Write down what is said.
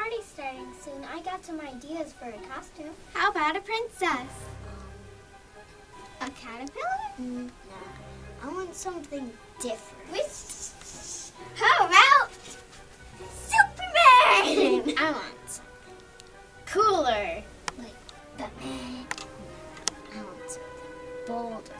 party's starting soon. I got some ideas for a costume. How about a princess? A caterpillar? No, I want something different. How about Superman? I want something cooler, like Batman. I want something bolder.